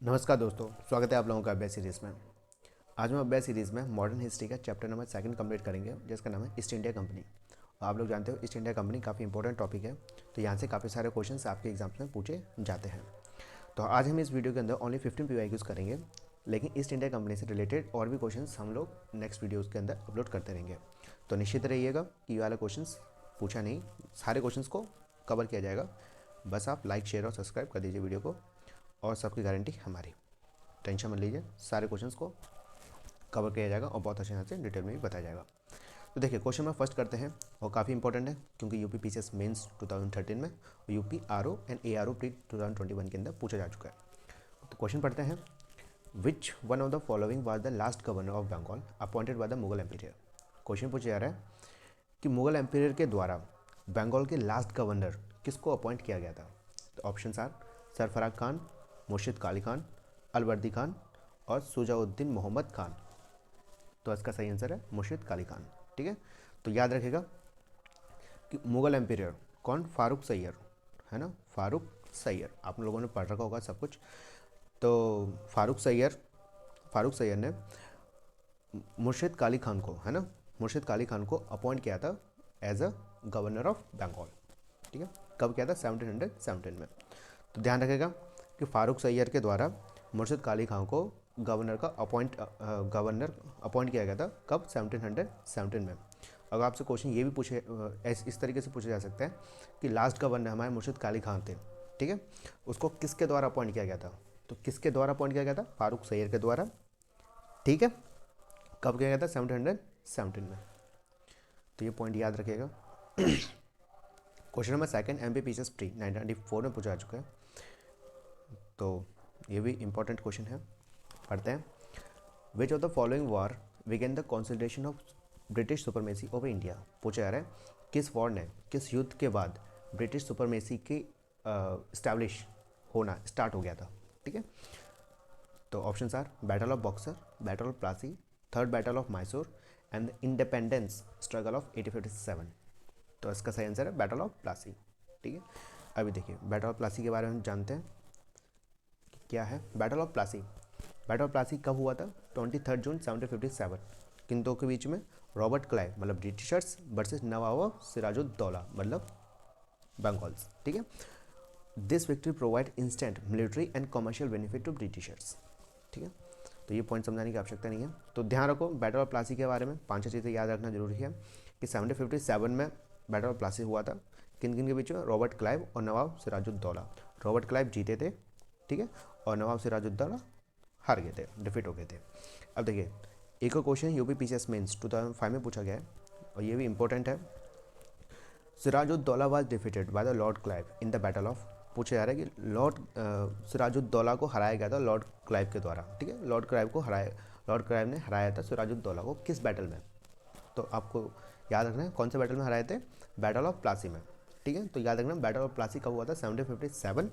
नमस्कार दोस्तों, स्वागत है आप लोगों का अभ्यास सीरीज़ में। आज हम अभ्यास सीरीज़ में मॉडर्न हिस्ट्री का चैप्टर नंबर 2 कंप्लीट करेंगे, जिसका नाम है ईस्ट इंडिया कंपनी। आप लोग जानते हो ईस्ट इंडिया कंपनी काफ़ी इंपॉर्टेंट टॉपिक है, तो यहाँ से काफ़ी सारे क्वेश्चंस आपके एग्जाम्स में पूछे जाते हैं। तो आज हम इस वीडियो के अंदर ओनली 15 PYQs करेंगे, लेकिन ईस्ट इंडिया कंपनी से रिलेटेड और भी क्वेश्चन हम लोग नेक्स्ट वीडियोज़ के अंदर अपलोड करते रहेंगे। तो निश्चित रहिएगा कि ये वाला क्वेश्चन पूछा नहीं, सारे क्वेश्चन को कवर किया जाएगा। बस आप लाइक, शेयर और सब्सक्राइब कर दीजिए वीडियो को, और सबकी गारंटी हमारी। टेंशन मत लीजिए, सारे क्वेश्चंस को कवर किया जाएगा और बहुत अच्छे से डिटेल में भी बताया जाएगा। तो देखिए, क्वेश्चन में फर्स्ट करते हैं और काफ़ी इंपॉर्टेंट है, क्योंकि यूपी पीसीएस मेंस 2013 में और UP RO and ARO pre 2021 के अंदर पूछा जा चुका है। तो क्वेश्चन पढ़ते हैं। Which one of the following was the last governor of Bengal appointed by the Mughal emperor. Question पूछा जा रहा है कि मुगल एम्पीरियर के द्वारा बंगाल के लास्ट गवर्नर किसको अपॉइंट किया गया था। तो ऑप्शन आर सरफराज खान, मुर्शिद काली खान, अलवर्दी खान और सुजाउद्दीन मोहम्मद खान। तो इसका सही आंसर है मुर्शिद काली खान। ठीक है, तो याद रखेगा कि मुगल एम्पीरियर कौन, फारूक सैयर है ना, फारूक सैयर आप लोगों ने पढ़ रखा होगा सब कुछ। तो फारूक सैयर ने मुर्शिद काली खान को, है ना, मुर्शिद काली खान को अपॉइंट किया था as a governor of Bengal. ठीक है, कब किया था, 1717 में। तो ध्यान रखेगा कि फारूक सैयर के द्वारा मुर्शिद काली खान को गवर्नर अपॉइंट किया गया था कब, 1717 में। अगर आपसे क्वेश्चन ये भी पूछे इस तरीके से पूछा जा सकता है कि लास्ट गवर्नर हमारे मुर्शिद काली खान थे, ठीक है, उसको किसके द्वारा अपॉइंट किया गया था। तो किसके द्वारा अपॉइंट किया गया था, फारूक सैयर के द्वारा। ठीक है, कब किया गया था, 1717 में। तो ये पॉइंट याद रखिएगा। Question number second MPPCS pre 1994 में पूछा जा चुका है, तो ये भी इंपॉर्टेंट क्वेश्चन है, पढ़ते हैं। विच of the following war Wigan the consolidation of British supremacy over India. पूछा जा रहा है किस वॉर ने, किस युद्ध के बाद ब्रिटिश सुपरमेसी की इस्टेब्लिश होना स्टार्ट हो गया था। ठीक है, तो option are battle of Buxar, battle of Plassey, third battle of Mysore and independence struggle of 1857। तो इसका सही आंसर है बैटल ऑफ प्लासी। ठीक है, अभी देखिए बैटल ऑफ प्लासी के बारे में जानते हैं कि क्या है battle of Plassey. Battle of Plassey कब हुआ था, 23 जून 1757। किन दो के बीच में, रॉबर्ट क्लाइव मतलब ब्रिटिशर्स वर्सेस नवाब सिराजुद्दौला मतलब बंगाल्स। ठीक है, this victory provide instant military and commercial benefit to Britishers. ठीक है, तो ये पॉइंट समझाने की आवश्यकता नहीं है। तो ध्यान रखो बैटल ऑफ प्लासी के बारे में 5 चीज़ें याद रखना जरूरी है कि 1757 में बैटल ऑफ प्लासी हुआ था। किन किन के बीच में, रॉबर्ट क्लाइव और नवाब सिराजुद्दौला। रॉबर्ट क्लाइव जीते थे, ठीक है, और नवाब सिराजुद्दौला हार गए थे, डिफीट हो गए थे। अब देखिए, एक और क्वेश्चन यूपी पीसीएस मेंस 2005 में पूछा गया है और ये भी इंपॉर्टेंट है। Sirajuddaula was defeated by the lord Clive in the battle of. पूछा जा रहा है कि सिराजुद्दौला को हराया गया था लॉर्ड क्लाइव के द्वारा। ठीक है, लॉर्ड क्लाइव ने हराया था सिराजुद्दौला को किस बैटल में। तो आपको याद रखना है कौन से बैटल में हराए थे, बैटल ऑफ प्लासी में। ठीक है, तो याद रखना बैटल ऑफ प्लासी कब हुआ था, 1757।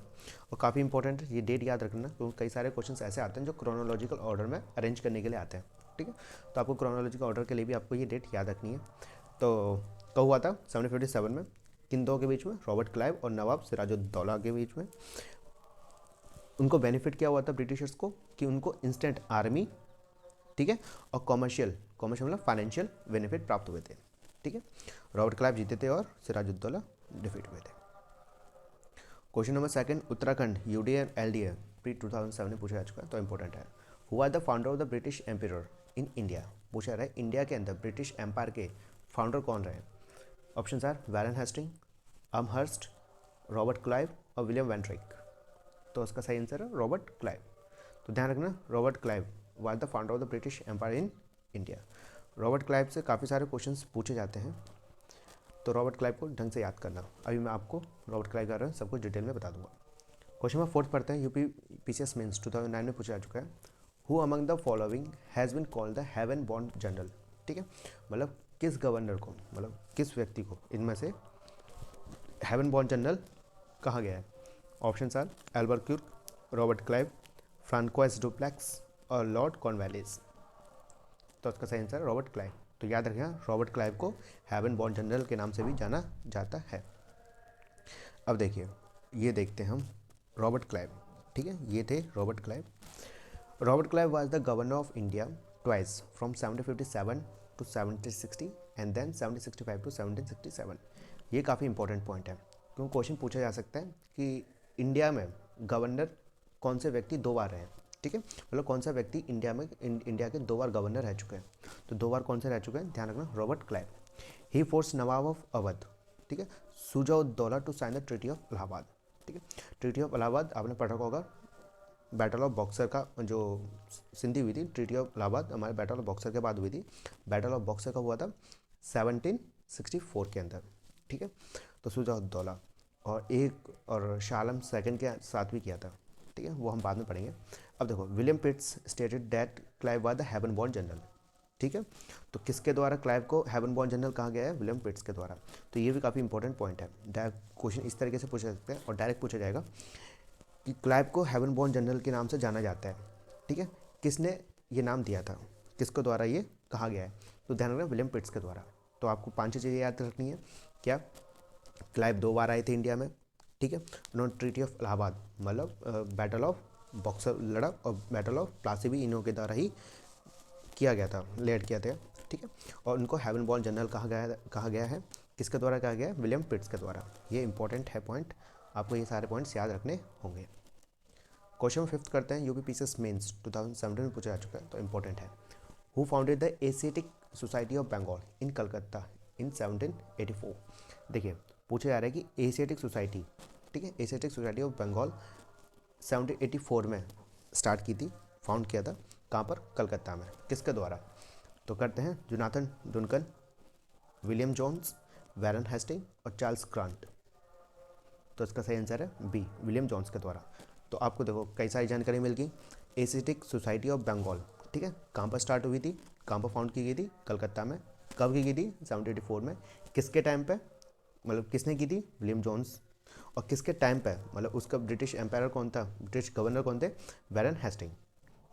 और काफ़ी इंपॉर्टेंट है ये डेट याद रखना, क्योंकि कई सारे क्वेश्चंस ऐसे आते हैं जो क्रोनोलॉजिकल ऑर्डर में अरेंज करने के लिए आते हैं। ठीक है, तो आपको क्रोनोलॉजिकल ऑर्डर के लिए भी आपको ये डेट याद रखनी है। तो कब हुआ था, 1757 में। किन दो के बीच में, रॉबर्ट क्लाइव और नवाब सिराजुद्दौला के बीच में। उनको बेनिफिट क्या हुआ था ब्रिटिशर्स को, कि उनको इंस्टेंट आर्मी, ठीक है, और कॉमर्शियल मतलब फाइनेंशियल बेनिफिट प्राप्त हुए थे। ठीक है, रॉबर्ट क्लाइव जीते थे और सिराजुद्दौला डिफीट हुए थे। Question number second, Uttarakhand UDA LDA pre 2007 में पूछा जा चुका है, तो इंपॉर्टेंट है। Who are the founder of the British empire in India. पूछा रहा है इंडिया के अंदर ब्रिटिश एम्पायर के फाउंडर कौन रहे। Options are Warren Hastings, Amherst, Robert Clive और विलियम वेंट्रिक। तो उसका सही आंसर है रॉबर्ट क्लाइव। तो ध्यान रखना Robert Clive was the founder of the British empire in India. Robert Clive से काफ़ी सारे क्वेश्चंस पूछे जाते हैं, तो रॉबर्ट क्लाइव को ढंग से याद करना। अभी मैं आपको रॉबर्ट क्लाइव के बारे में सब कुछ डिटेल में बता दूंगा। क्वेश्चन नंबर 4 पढ़ते हैं, यूपी पीसीएस मेंस 2009 में पूछा जा चुका है। Who among the following has been called the heaven born general. ठीक है, मतलब किस गवर्नर को, मतलब किस व्यक्ति को इनमें से हेवन बॉर्न जनरल कहा गया है। Option are Albuquerque, Robert Clive, Francois Dupleix और लॉर्ड कॉर्नवालिस। तो उसका सही आंसर है रॉबर्ट क्लाइव। तो याद रखिएगा रॉबर्ट क्लाइव को हेवन बॉर्न जनरल के नाम से भी जाना जाता है। अब देखिए, ये देखते हैं हम रॉबर्ट क्लाइव। ठीक है, ये थे Robert Clive. Robert Clive was the governor of India twice from 1757 to 1760 and then 1765 to 1767। ये काफ़ी इंपॉर्टेंट पॉइंट है क्योंकि क्वेश्चन पूछा जा सकता है कि इंडिया में गवर्नर कौन से व्यक्ति 2 बार रहे हैं। ठीक है, मतलब कौन सा व्यक्ति इंडिया के 2 बार गवर्नर रह चुके हैं। तो 2 बार कौन से रह चुके हैं, ध्यान रखना, Robert Clive. He forced Nawab of Awadh, ठीक है, Shuja-ud-Daula to sign the treaty of Allahabad. ठीक है, ट्रीटी ऑफ इलाहाबाद आपने पढ़ा होगा, बैटल ऑफ बॉक्सर का जो संधि हुई थी, ट्रीटी ऑफ इलाहाबाद हमारे बैटल ऑफ बॉक्सर के बाद हुई थी। बैटल ऑफ बॉक्सर का हुआ था 1764 के अंदर। ठीक है, तो शुजा-उद-दौला और शाह आलम सेकंड के साथ भी किया था। ठीक है, वो हम बाद में पढ़ेंगे। अब देखो, William Pitts stated that Clive was the heaven born general. ठीक है, तो किसके द्वारा क्लाइव को हेवन बोर्न जनरल कहा गया है, विलियम पिट्स के द्वारा। तो ये भी काफ़ी इंपॉर्टेंट पॉइंट है, डायरेक्ट क्वेश्चन इस तरीके से पूछा सकते हैं और डायरेक्ट पूछा जाएगा कि क्लाइव को हेवन बोर्न जनरल के नाम से जाना जाता है। ठीक है, किसने ये नाम दिया था, किसके द्वारा ये कहा गया है, तो ध्यान रखना विलियम पिट्स के द्वारा। तो आपको 5 चीज़ें याद रखनी है। क्या, क्लाइव 2 बार आए थे इंडिया में। ठीक है, उन्होंने ट्रीटी ऑफ इलाहाबाद मतलब बैटल ऑफ बॉक्सर लड़ा और बैटल ऑफ प्लासी भी इन्हों के द्वारा ही किया गया था, लेड किया था। ठीक है, और उनको हेवन बोर्न जनरल कहा गया है। किसके द्वारा कहा गया है, विलियम पिट्स के द्वारा। ये इंपॉर्टेंट है पॉइंट, आपको ये सारे पॉइंट्स याद रखने होंगे। क्वेश्चन 5 करते हैं, यूपी पीसीएस मेंस 2017 में पूछा जा चुका है, तो इंपॉर्टेंट है। Who founded the Asiatic Society of Bengal in Calcutta in 1784। देखिए, पूछा जा रहा है कि एशियाटिक सोसाइटी, ठीक है, एशियाटिक सोसाइटी ऑफ बंगाल 1784 में स्टार्ट की थी, फाउंड किया था, कहाँ पर, कलकत्ता में। किसके द्वारा, तो करते हैं Jonathan Duncan, William Jones, Warren Hastings और चार्ल्स ग्रांट। तो इसका सही आंसर है बी, विलियम जोन्स के द्वारा। तो आपको देखो कई सारी जानकारी मिल गई। एशियाटिक सोसाइटी ऑफ बंगाल, ठीक है, कहाँ पर स्टार्ट हुई थी, कहाँ पर फाउंड की गई थी, कलकत्ता में। कब की गई थी, 1784 में। किसके टाइम पे, मतलब किसने की थी, विलियम जोन्स। और किसके टाइम पे, मतलब उसका ब्रिटिश एम्पायर कौन था, ब्रिटिश गवर्नर कौन थे, वैरन हेस्टिंग।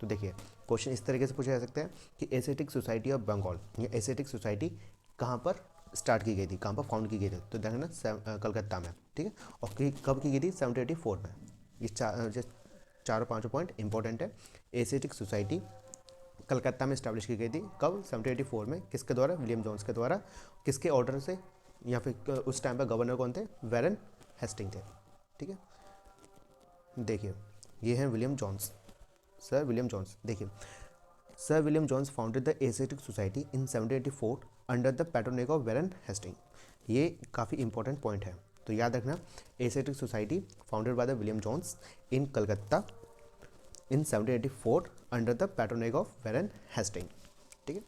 तो देखिए, क्वेश्चन इस तरीके से पूछा जा सकता है कि एशियाटिक सोसाइटी ऑफ बंगाल, ये एशियाटिक सोसाइटी कहाँ पर स्टार्ट की गई थी, कहाँ पर फाउंड की गई थी, तो देखना कलकत्ता में। ठीक है, और कब की गई थी, 1784 में। ये चारों पांचों पॉइंट इंपॉर्टेंट है। एशियाटिक सोसाइटी कलकत्ता में स्टैब्लिश की गई थी, कब, 1784 में। किसके द्वारा, विलियम जोन्स के द्वारा। किसके ऑर्डर से, या फिर उस टाइम पर गवर्नर कौन थे, वैरन हेस्टिंग थे। ठीक है, देखिए ये हैं William Jones, sir William Jones. देखिए, sir William Jones founded the Asiatic Society in 1784 under the patronage of Warren Hastings. ये काफ़ी इंपॉर्टेंट पॉइंट है, तो याद रखना, Asiatic Society founded by the William Jones in Calcutta in 1784 under the patronage of Warren Hastings. ठीक है,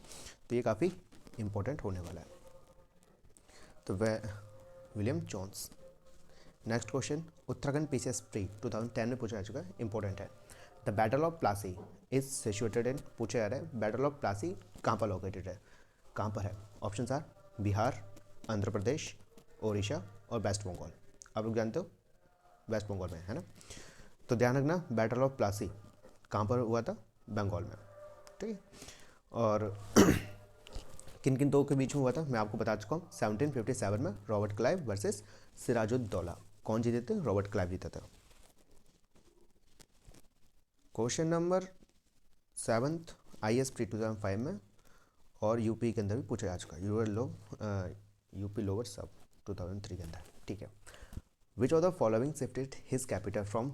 तो ये काफ़ी इंपॉर्टेंट होने वाला है। तो वह William Jones. Next question, Uttarakhand PCS pre 2010 में पूछा जा चुका है, इंपॉर्टेंट है। The battle of Plassey is situated in, पूछा जा रहा है बैटल ऑफ प्लासी कहाँ पर लोकेटेड है, कहाँ पर है। ऑप्शन आर बिहार, आंध्र प्रदेश, ओडिशा और वेस्ट बंगाल। आप लोग जानते हो वेस्ट बंगाल में है ना। तो ध्यान रखना, बैटल ऑफ प्लासी कहाँ पर हुआ था, बंगाल में। ठीक है, और किन किन दो के बीच में हुआ था, मैं आपको बता चुका हूँ। 1757 में रॉबर्ट क्लाइव वर्सेस सिराजुद्दौला। कौन जीते थे, रॉबर्ट क्लाइव जीता था। क्वेश्चन नंबर 7 IAS प्री 2005 में और यूपी के अंदर भी पूछा जा चुका है, यूपी लोअर सब 2003 के अंदर। ठीक है, which of the following shifted his capital from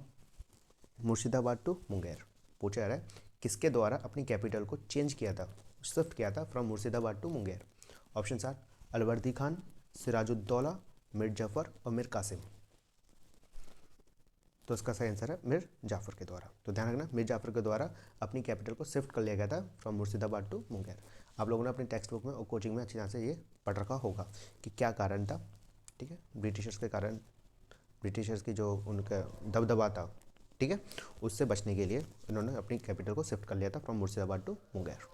Murshidabad to Munger. पूछा जा रहा है किसके द्वारा अपनी कैपिटल को चेंज किया था, शिफ्ट किया था from Murshidabad to Munger. Option are Alivardi Khan, Siraj-ud-Daulah, Mir Jafar और मीर कासिम। तो इसका सही आंसर है मीर जाफर के द्वारा। तो ध्यान रखना, मीर जाफर के द्वारा अपनी कैपिटल को शिफ्ट कर लिया गया था फ्रॉम मुर्शिदाबाद टू मुंगेर। आप लोगों ने अपनी टेक्स्ट बुक में और कोचिंग में अच्छी तरह से ये पढ़ रखा होगा कि क्या कारण था। ठीक है, ब्रिटिशर्स के कारण, ब्रिटिशर्स की जो उनका दबदबा था, ठीक है, उससे बचने के लिए इन्होंने अपनी कैपिटल को शिफ्ट कर लिया था फ्रॉम मुर्शिदाबाद टू मुंगेर।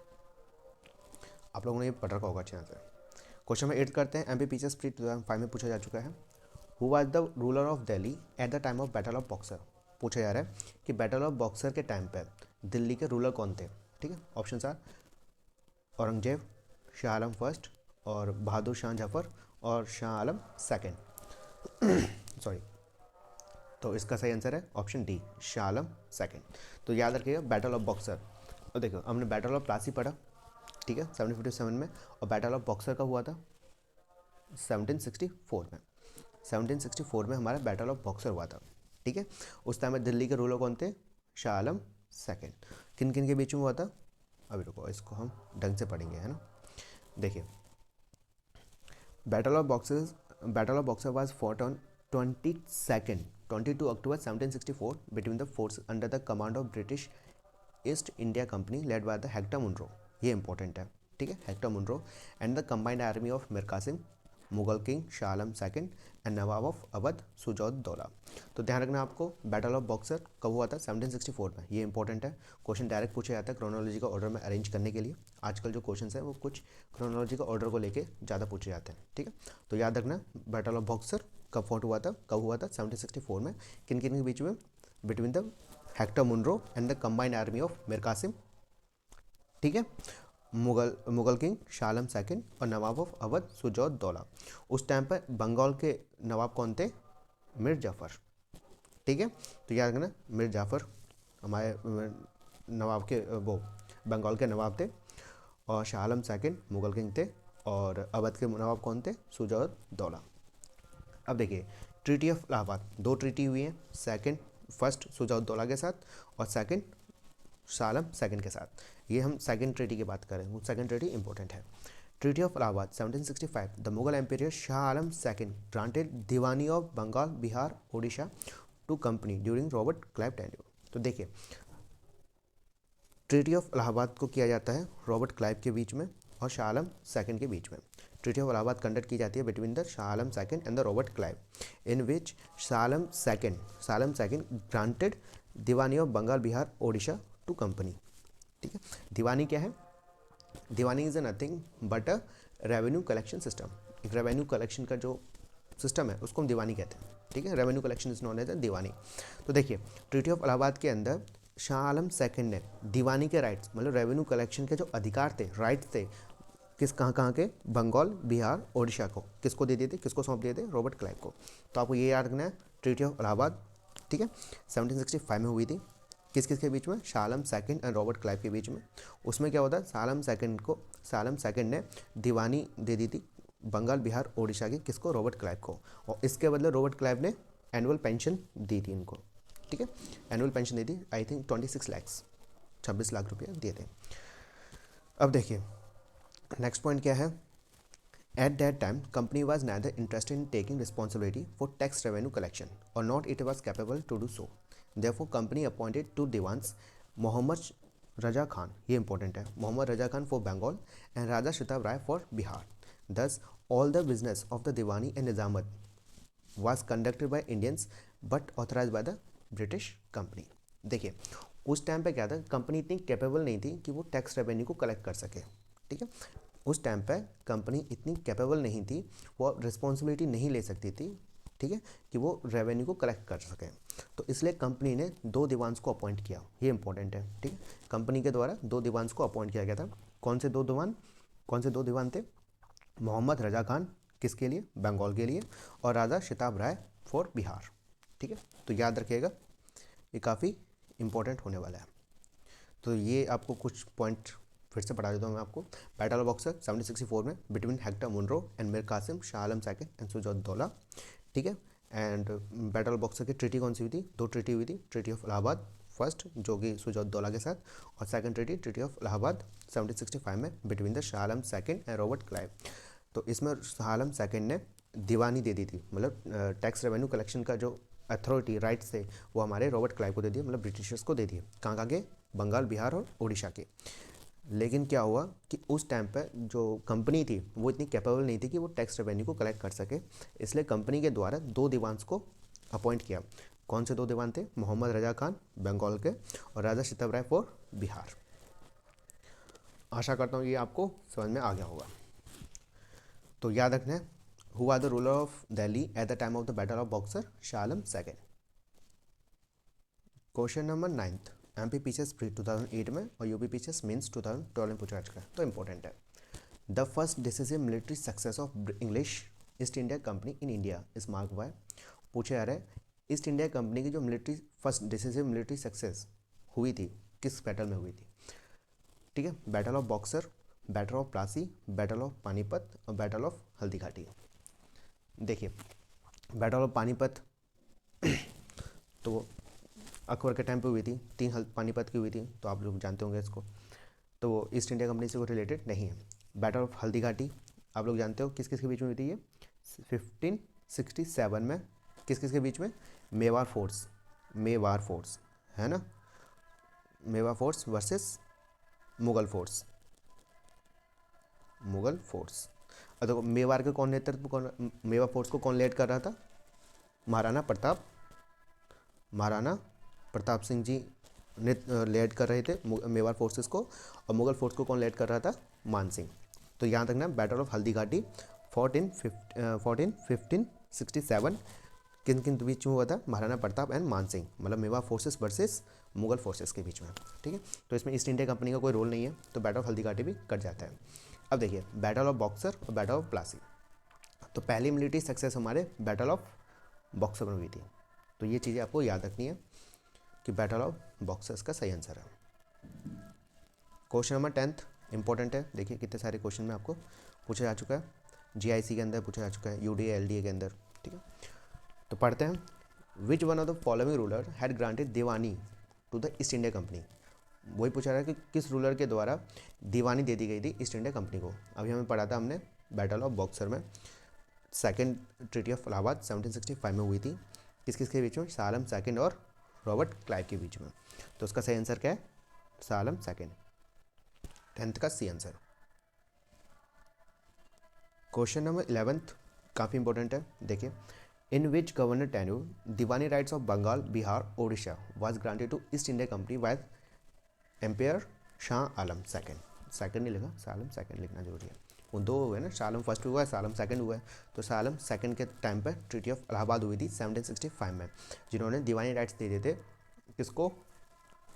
आप लोगों ने ये पढ़ रखा होगा अच्छी तरह से। क्वेश्चन में 8 करते हैं, MP पीसीएस प्री 2005 में पूछा जा चुका है। Who was the ruler of Delhi at the time of battle of Buxar. पूछा जा रहा है कि बैटल ऑफ बॉक्सर के टाइम पे दिल्ली के रूलर कौन थे। ठीक है, option are Aurangzeb, Shah Alam first और बहादुर शाह जफर और शाह आलम सेकेंड। सॉरी, तो इसका सही आंसर है option D, Shah Alam second. तो याद रखिएगा बैटल ऑफ बॉक्सर, और देखो हमने बैटल ऑफ प्लासी पढ़ा, ठीक है 1757 में, और बैटल ऑफ बॉक्सर का हुआ था 1764 में। 1764 में हमारा बैटल ऑफ बॉक्सर हुआ था, ठीक है। उस टाइम में दिल्ली के रूलर कौन थे, शाह आलम सेकेंड। किन किन के बीच में हुआ था, अभी रुको इसको हम ढंग से पढ़ेंगे, है ना। देखिए battle of Buxar was fought on 22 October 1764 between the force under the command of British East India company led by the Hector Munro, ये इंपॉर्टेंट है, ठीक है, Hector Munro and the combined army of Mir Qasim, Mughal king Shah Alam second and नवाब of Awadh Shujauddaula. तो ध्यान रखना आपको, battle of boxer कब हुआ था, 1764 में, ये इंपॉर्टेंट है। क्वेश्चन डायरेक्ट पूछा जाता है क्रोनोलॉजी का ऑर्डर में अरेंज करने के लिए। आजकल जो क्वेश्चन है वो कुछ क्रोनोलॉजी का ऑर्डर को लेके ज़्यादा पूछे जाते हैं, ठीक है। तो याद रखना बैटल ऑफ बॉक्सर कब फॉट हुआ था, कब हुआ था, 1764 में। किन किन के बीच में, between the Hector Munro and the combined army of Mir Qasim, ठीक है, मुगल किंग शाह आलम सेकेंड और नवाब ऑफ अवध सुजाउद्दौला। उस टाइम पर बंगाल के नवाब कौन थे, मीर जाफ़र, ठीक है। तो याद रखना मीर जाफ़र हमारे नवाब के वो बंगाल के नवाब थे, और शाह आलम सेकेंड मुगल किंग थे, और अवध के नवाब कौन थे, सुजाउद्दौला। अब देखिए ट्रीटी ऑफ इलाहाबाद, दो ट्रीटी हुई हैं, फर्स्ट सुजाउद्दौला के साथ और सेकेंड शाह आलम सेकेंड के साथ। ये हम सेकेंड ट्रीटी की बात करें, वो सेकेंड ट्रीटी इंपॉर्टेंट है। Treaty of Allahabad 1765, the Mughal emperor Shah Alam second granted diwani of Bengal Bihar Odisha to company during Robert Clive tenure. तो देखिए ट्रीटी ऑफ इलाहाबाद को किया जाता है रॉबर्ट क्लाइव के बीच में और शाह आलम सेकेंड के बीच में। ट्रीटी ऑफ इलाहाबाद कंडक्ट की जाती है between the Shah Alam second and the Robert Clive, in which Shah Alam second granted diwani of Bengal Bihar Odisha to company, ठीक है। दीवानी क्या है, diwani is a nothing but a revenue collection system. एक रेवेन्यू कलेक्शन का जो सिस्टम है उसको हम दीवानी कहते हैं, ठीक है। Revenue collection is known as diwani. तो देखिए ट्रीटी ऑफ इलाहाबाद के अंदर शाह आलम सेकेंड ने दीवानी के राइट्स, मतलब रेवेन्यू कलेक्शन के जो अधिकार थे, राइट्स थे, किस कहाँ के, बंगाल बिहार ओडिशा को, किसको दे दिए थे, किसको सौंप दिए थे, रॉबर्ट क्लाइव को। तो आपको ये याद रखना है ट्रीटी ऑफ इलाहाबाद, ठीक है, 1765 में हुई थी। किस किस के बीच में, Shah Alam second and Robert Clive के बीच में। उसमें क्या होता है, शाह आलम सेकेंड ने दीवानी दे दी थी बंगाल बिहार ओडिशा के, किसको, रॉबर्ट क्लाइव को, और इसके बदले रॉबर्ट क्लाइव ने एनुअल पेंशन दी थी इनको, ठीक है, एनुअल पेंशन दी थी, आई थिंक 26 लाख, 26 लाख रुपये दिए थे। अब देखिए नेक्स्ट पॉइंट क्या है, at that time company was neither interested in taking responsibility for tax revenue collection और not it was capable to do so. Therefore, company appointed two Diwans, Mohammad Raja Khan, ये important है, Mohammad Raja Khan for Bengal and Raja Shitab Rai for Bihar. Thus, all the business of the Diwani and Nizamat was conducted by Indians but authorized by the British company. देखिए उस time पे क्या था, company इतनी capable नहीं थी कि वो टैक्स रेवेन्यू को कलेक्ट कर सके, ठीक है। उस टाइम पे कंपनी इतनी कैपेबल नहीं थी, वो रिस्पॉन्सिबिलिटी नहीं ले सकती थी, ठीक है, कि वो रेवेन्यू को कलेक्ट कर सके। तो इसलिए कंपनी ने दो दीवान्स को अपॉइंट किया, ये इंपॉर्टेंट है, ठीक है। कंपनी के द्वारा दो दीवान्स को अपॉइंट किया गया था। कौन से दो दीवान थे, मोहम्मद रजा खान किसके लिए, बंगाल के लिए, और राजा शिताब राय फॉर बिहार, ठीक है। तो याद रखिएगा ये काफ़ी इंपॉर्टेंट होने वाला है। तो ये आपको कुछ पॉइंट फिर से पढ़ा देता हूँ मैं आपको। बैटल ऑफ बॉक्सर 1764 में between Hector Munro and Mir Qasim, Shah Alam second and Sujauddaula, ठीक है। एंड बैटल ऑफ बॉक्सर की ट्रीटी कौन सी हुई थी, दो ट्रीटी हुई थी, ट्रीटी ऑफ इलाहाबाद फर्स्ट जो कि सुजाउद्दौला के साथ, और सेकंड ट्रीटी ऑफ इलाहाबाद 1765 में between the Shah Alam second and Robert Clive. तो इसमें शाह आलम सेकेंड ने दीवानी दे दी थी, मतलब टैक्स रेवेन्यू कलेक्शन का जो अथॉरिटी राइट्स थे वो हमारे रॉबर्ट क्लाइव को दे दिए, मतलब ब्रिटिशर्स को दे दिए, कहाँ के, बंगाल बिहार और उड़ीसा के। लेकिन क्या हुआ कि उस टाइम पर जो कंपनी थी वो इतनी कैपेबल नहीं थी कि वो टैक्स रेवेन्यू को कलेक्ट कर सके, इसलिए कंपनी के द्वारा दो दीवान्स को अपॉइंट किया। कौन से दो दीवान थे, मोहम्मद रजा खान बंगाल के और राजा शिताब राय फॉर बिहार। आशा करता हूँ ये आपको समझ में आ गया होगा। तो याद रखना है, who are the ruler of Delhi at the time of the battle of Buxar, Shah Alam second. Question number 9th, MP PCS pre 2008 में और यूपी पीसीएस मेंस 2012 में पूछा जा चुका है, तो इंपॉर्टेंट है। The first decisive military success of English east India company in India is mark bye, पूछे जा रहे हैं ईस्ट इंडिया कंपनी की जो military first decisive military success हुई थी किस बैटल में हुई थी? ठीक है, battle of Buxar, battle of Plassey, battle of Panipat और बैटल ऑफ हल्दी घाटी। देखिए बैटल ऑफ पानीपत तो अकबर के टाइम पे हुई थी, पानीपत की हुई थी, तो आप लोग जानते होंगे इसको, तो वो ईस्ट इंडिया कंपनी से वो रिलेटेड नहीं है। बैटल ऑफ हल्दी घाटी आप लोग जानते हो किस किस के बीच में हुई थी? ये 1567 में किस किस के बीच में? मेवाड़ फोर्स है ना, Mewar force versus Mughal force. और देखो मेवाड़ के कौन नेतृत्व, कौन मेवाड़ फोर्स को कौन लीड कर रहा था? महाराणा प्रताप सिंह जी ने लीड कर रहे थे मेवाड़ फोर्सेस को, और मुगल फोर्स को कौन लीड कर रहा था? मान सिंह। तो यहाँ तक ना बैटल ऑफ हल्दी घाटी 1567 किन किन बीच में हुआ था? महाराणा प्रताप एंड मान सिंह, मतलब Mewar forces versus Mughal forces के बीच में। ठीक है, तो इसमें ईस्ट इंडिया कंपनी का कोई रोल नहीं है, तो बैटल ऑफ हल्दी घाटी भी कट जाता है। अब देखिए बैटल ऑफ बॉक्सर और बैटल ऑफ प्लासी। तो पहली मिलिट्री सक्सेस हमारे बैटल ऑफ बॉक्सर में हुई थी, तो ये चीज़ें आपको याद रखनी है कि बैटल ऑफ बॉक्सर्स का सही आंसर है। क्वेश्चन नंबर 10 इंपॉर्टेंट है, देखिए कितने सारे क्वेश्चन में आपको पूछा जा चुका है, जीआईसी के अंदर पूछा जा चुका है, यूडीए एलडीए के अंदर। ठीक है, तो पढ़ते हैं। Which one of the following ruler had granted Diwani to the East India company? वही पूछा रहा है कि किस रूलर के द्वारा दीवानी दे दी गई थी ईस्ट इंडिया कंपनी को। अभी हमें पढ़ा था हमने बैटल ऑफ बॉक्सर में, सेकेंड ट्रीटी ऑफ इलाहाबाद 1765 में हुई थी, किस किस के बीच में? सालम सेकंड और रॉबर्ट क्लाइव के बीच में। तो उसका सही आंसर क्या है? सालम सेकंड, 10th का सी आंसर। क्वेश्चन नंबर 11 काफ़ी इंपॉर्टेंट है, देखिए। In which governor tenure diwani rights of Bengal, Bihar, Odisha was granted to East India company by empire Shah Alam second? Second नहीं लिखा, सालम सेकंड लिखना जरूरी है, वो दो हुए ना, सालम फर्स्ट हुआ है, सालम सेकंड हुआ है, तो सालम सेकंड के टाइम पर ट्रीटी ऑफ इलाहाबाद हुई थी 1765 में, जिन्होंने दीवानी राइट्स दे दिए थे किसको?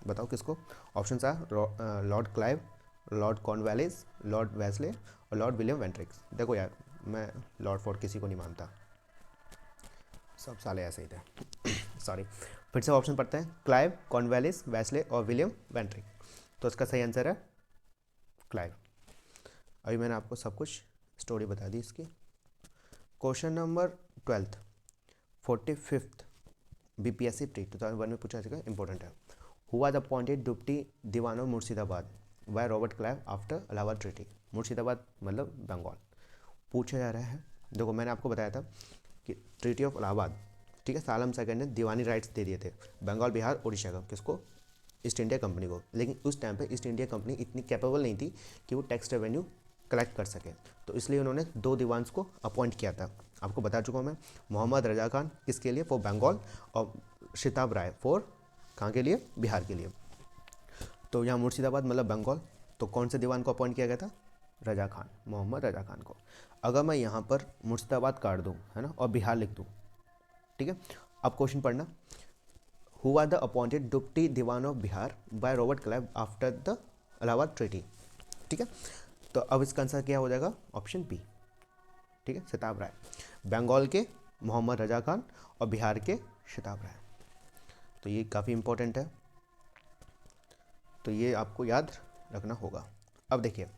बताओ किसको? Option are Lord Clive, Lord Cornwallis, Lord Wellesley और लॉर्ड विलियम वेंट्रिक्स। देखो यार मैं लॉर्ड फोर्ड किसी को नहीं मानता, सब साले ऐसे ही थे सॉरी, फिर से ऑप्शन पढ़ते हैं। क्लाइव, कॉर्नवालिस, वेस्ले और विलियम वेंट्रिक। तो इसका सही आंसर है क्लाइव। अभी मैंने आपको सब कुछ स्टोरी बता दी इसकी। Question number 12 45th BPSC pre 2001 में पूछा जाएगा, इंपॉर्टेंट है। Who was appointed deputy Diwan of Murshidabad by Robert Clive after Allahabad treaty? Murshidabad मतलब बंगाल पूछा जा रहा है। देखो मैंने आपको बताया था कि ट्रीटी ऑफ इलाहाबाद, ठीक है, सालम सेकंड ने दीवानी राइट्स दे दिए थे बंगाल, बिहार, उड़ीसा का, किसको? ईस्ट इंडिया कंपनी को। लेकिन उस टाइम पे ईस्ट इंडिया कंपनी इतनी कैपेबल नहीं थी कि वो टैक्स रेवेन्यू कलेक्ट कर सके, तो इसलिए उन्होंने दो दीवान्स को अपॉइंट किया था। आपको बता चुका हूँ मैं, मोहम्मद रजा खान किसके लिए? फॉर बंगाल, और शिताब राय फॉर कहाँ के लिए? बिहार के लिए। तो यहाँ मुर्शिदाबाद मतलब बंगाल, तो कौन से दीवान को अपॉइंट किया गया था? रजा खान, मोहम्मद रजा खान को। अगर मैं यहाँ पर मुर्शिदाबाद काट दूँ, है ना, और बिहार लिख दूँ, ठीक है। अब क्वेश्चन पढ़ना। Who are the appointed deputy Diwan of Bihar by Robert Clive after the Allahabad treaty? ठीक है, तो अब इसका आंसर क्या हो जाएगा? ऑप्शन बी, ठीक है, शिताब राय। बंगाल के मोहम्मद रजा खान और बिहार के शिताब राय। तो ये काफ़ी इंपॉर्टेंट है, तो ये आपको याद रखना होगा। अब देखिए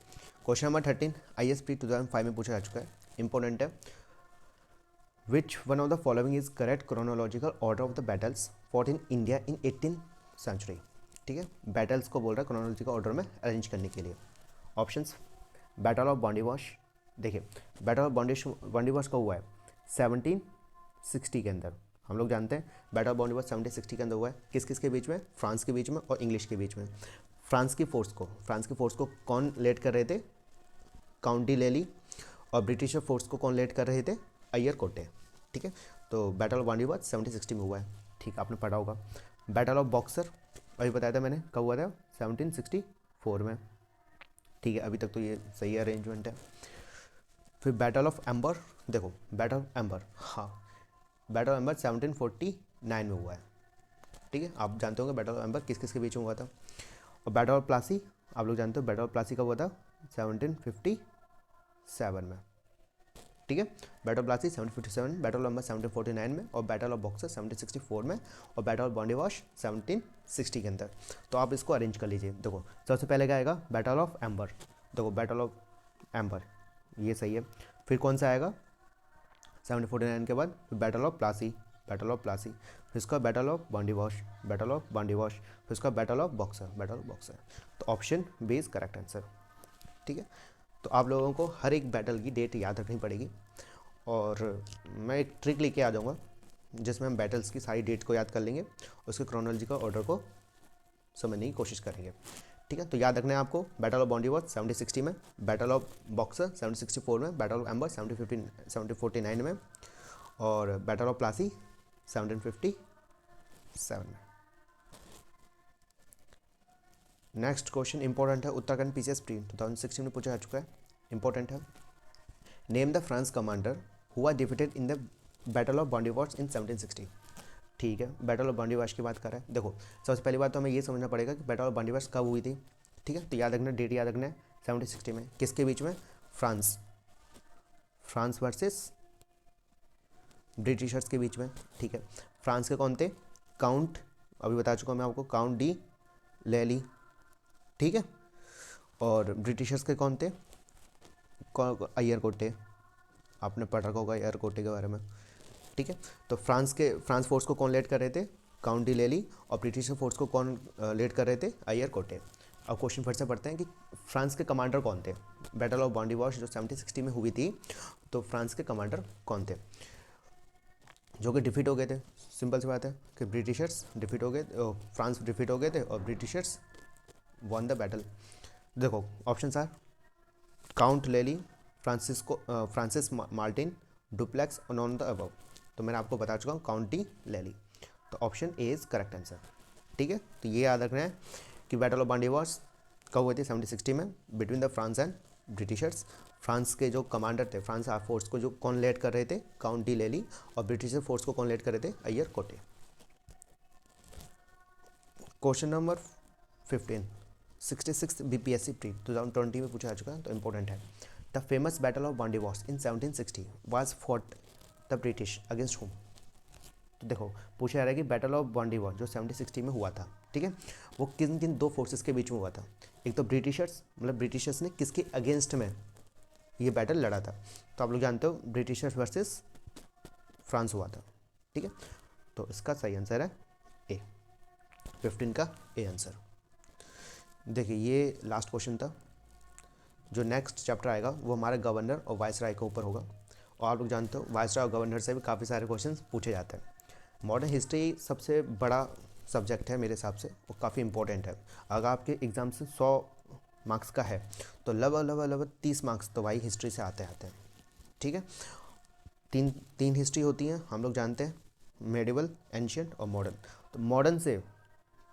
क्वेश्चन नंबर 13 ISP 2005 में पूछा जा चुका है, इंपॉर्टेंट है। Which one of the following is correct chronological order of the battles fought in India in 18th century? ठीक है, बैटल्स को बोल रहा है क्रोनोलॉजिकल ऑर्डर में अरेंज करने के लिए। ऑप्शंस, बैटल ऑफ बॉन्डिवॉश, देखिए बैटल ऑफ बॉन्डिवॉश का हुआ है 1760 के अंदर, हम लोग जानते हैं बैटल ऑफ बॉन्डिवॉश 1760 के अंदर हुआ है। किस किस के बीच में? फ्रांस के बीच में और इंग्लिश के बीच में। फ्रांस की फोर्स को कौन लीड कर रहे थे? काउंट डी लेली। और ब्रिटिश फोर्स को कौन लीड कर रहे थे? अय्यर कोटे। ठीक है, तो बैटल ऑफ बॉन्डिवॉश 1760 में हुआ है, ठीक, आपने पढ़ा होगा। बैटल ऑफ बॉक्सर अभी बताया था मैंने, कब हुआ था? 1764 में, ठीक है, अभी तक तो ये सही अरेंजमेंट है। फिर बैटल ऑफ एम्बर, देखो बैटल ऑफ एम्बर, हाँ बैटल ऑफ एम्बर 1749 में हुआ है, ठीक है, आप जानते होंगे बैटल ऑफ एम्बर किस किस के बीच में हुआ था। और बैटल ऑफ प्लासी आप लोग जानते हो, बैटल ऑफ प्लासी कब हुआ था? 1757 में, ठीक है। Battle of Plassey 1757, battle of Ambur 1749 में, और बैटल ऑफ बॉक्सर 1764 में, और बैटल ऑफ बॉन्डिवॉश 1760 के अंदर। तो आप इसको अरेंज कर लीजिए। देखो सबसे पहले क्या आएगा, बैटल ऑफ एम्बर। देखो बैटल ऑफ एम्बर ये सही है। फिर कौन सा आएगा 1749 के बाद, battle of Plassey, battle of Plassey. फिर इसका battle of Wandiwash, battle of Wandiwash. फिर इसका battle of Buxar, battle of Buxar. तो option B is correct answer. ठीक है। तो आप लोगों को हर एक बैटल की डेट याद रखनी पड़ेगी, और मैं एक ट्रिक लेके आ जाऊँगा जिसमें हम बैटल्स की सारी डेट को याद कर लेंगे, उसके क्रोनोलॉजिकल ऑर्डर को समझने की कोशिश करेंगे। ठीक है। तो याद रखना है आपको, बैटल ऑफ बॉन्डिवॉश 1760 में, बैटल ऑफ बॉक्सर 1764 में, बैटल ऑफ एम्बर 1749 में, और बैटल ऑफ प्लासी 1757 में। नेक्स्ट क्वेश्चन इंपॉर्टेंट है, उत्तराखंड पीसीएस प्री 2016 में पूछा जा चुका है, इंपॉर्टेंट है। Name the France commander who was defeated in the battle of Wandiwash in 1760। ठीक है, बैटल ऑफ बॉन्डिवॉश की बात कर रहा है। देखो सबसे पहली बात तो हमें ये समझना पड़ेगा कि बैटल ऑफ बॉन्डिवॉश कब हुई थी। ठीक है, तो याद रखना, डेट याद रखना है 1760 में। किसके बीच में, फ्रांस वर्सेस ब्रिटिशर्स के बीच में। ठीक है, फ्रांस के कौन थे, काउंट, अभी बता चुका मैं आपको, काउंट डी लेली। ठीक है, और ब्रिटिशर्स के कौन थे, अय्यर कोटे, आपने पढ़ रखा होगा अय्यर कोटे के बारे में। ठीक है, तो फ्रांस फोर्स को कौन लीड कर रहे थे, काउंट डी लेली, और ब्रिटिश फोर्स को कौन लीड कर रहे थे, अय्यर कोटे। अब क्वेश्चन फिर से पढ़ते हैं कि फ्रांस के कमांडर कौन थे। बैटल ऑफ बॉन्डिवॉश जो 1760 में हुई थी, तो फ्रांस के कमांडर कौन थे जो कि डिफीट हो गए थे। सिंपल सी बात है कि ब्रिटिशर्स डिफीट हो गए, फ्रांस डिफीट हो गए थे और ब्रिटिशर्स वन द बैटल। देखो ऑप्शन आर काउंट लेली, फ्रांसिस मार्टिन, डुप्लेक्स और नॉन द अबव। तो मैंने आपको बता चुका हूँ काउंट डी लेली। तो option A is correct answer. ठीक है, तो ये याद रखना है कि बैटल ऑफ बॉन्डिवॉश कब हुई थी, 1760 में, between the France and Britishers. France के जो कमांडर थे, फ्रांस फोर्स को जो कौन लीड कर रहे थे, काउंट डी लेली, और ब्रिटिश फोर्स को कौन लीड कर रहे थे, अय्यर कोटे। क्वेश्चन नंबर 15 66 बीपीएससी प्री 2020 में पूछा जा चुका है, तो इंपॉर्टेंट है। The famous battle of Wandiwash in 1760 was fought the British against whom. तो देखो पूछा जा रहा है कि बैटल ऑफ बॉन्डिवॉश जो 1760 में हुआ था, ठीक है, वो किन किन दो फोर्सेस के बीच में हुआ था। एक तो ब्रिटिशर्स, मतलब ब्रिटिशर्स ने किसके अगेंस्ट में ये बैटल लड़ा था। तो आप लोग जानते हो ब्रिटिशर्स वर्सेस फ्रांस हुआ था। ठीक है, तो इसका सही आंसर है ए, 15 का ए आंसर। देखिए ये लास्ट क्वेश्चन था। जो नेक्स्ट चैप्टर आएगा वो हमारे गवर्नर और वाइसराय के ऊपर होगा, और आप लोग जानते हो वाइसराय और गवर्नर से भी काफ़ी सारे क्वेश्चंस पूछे जाते हैं। मॉडर्न हिस्ट्री सबसे बड़ा सब्जेक्ट है मेरे हिसाब से, वो काफ़ी इंपॉर्टेंट है। अगर आपके एग्ज़ाम से 100 मार्क्स का है तो लगभग 30 मार्क्स तो भाई हिस्ट्री से आते हैं। ठीक है, तीन हिस्ट्री होती हैं, हम लोग जानते हैं, मेडिवल, एंशियंट और मॉडर्न। तो मॉडर्न से,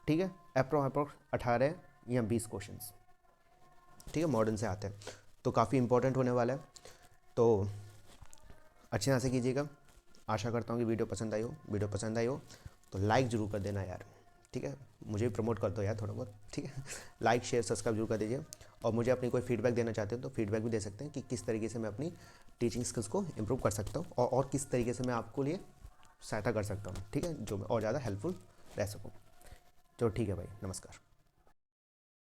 ठीक है, अप्रोक्स 18 या 20 क्वेश्चंस, ठीक है, मॉडर्न से आते हैं, तो काफ़ी इंपॉर्टेंट होने वाला है। तो अच्छी तरह से कीजिएगा। आशा करता हूँ कि वीडियो पसंद आई हो तो लाइक ज़रूर कर देना यार। ठीक है, मुझे भी प्रमोट कर दो यार थोड़ा बहुत। ठीक है, लाइक शेयर सब्सक्राइब जरूर कर दीजिए, और मुझे अपनी कोई फीडबैक देना चाहते हो तो फीडबैक भी दे सकते हैं कि किस तरीके से मैं अपनी टीचिंग स्किल्स को इम्प्रूव कर सकता हूँ, और किस तरीके से मैं आपको लिए सहायता कर सकता हूँ। ठीक है, जो मैं और ज़्यादा हेल्पफुल रह सकूँ। चलो ठीक है भाई, नमस्कार।